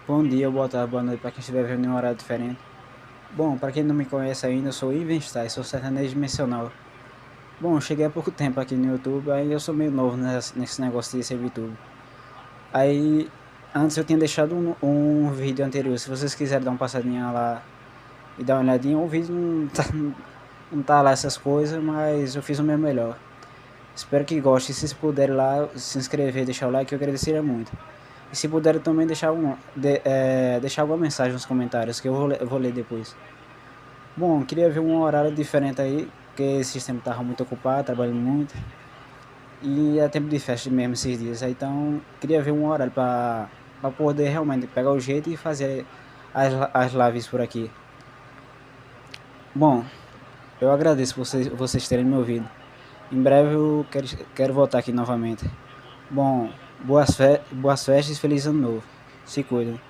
Bom dia, boa tarde, boa noite para quem estiver vendo em um horário diferente. Bom, para quem não me conhece ainda, eu sou Ivan Stay, sou sertanejo dimensional. Bom, eu cheguei há pouco tempo aqui no YouTube, aí eu sou meio novo nesse negócio de ser YouTube. Aí, antes eu tinha deixado um vídeo anterior, se vocês quiserem dar uma passadinha lá e dar uma olhadinha, o vídeo não tá lá essas coisas, mas eu fiz o meu melhor. Espero que gostem, se vocês puderem lá se inscrever, deixar o like, eu agradeceria muito. E se puderem também deixar alguma mensagem nos comentários, que eu vou ler depois. Bom, queria ver um horário diferente aí, porque esse tempo tava muito ocupado, trabalhando muito. E é tempo de festa mesmo esses dias. Aí, então, queria ver um horário pra poder realmente pegar o jeito e fazer as lives por aqui. Bom, eu agradeço vocês terem me ouvido. Em breve eu quero voltar aqui novamente. Bom, boas festas e feliz ano novo. Se cuidem.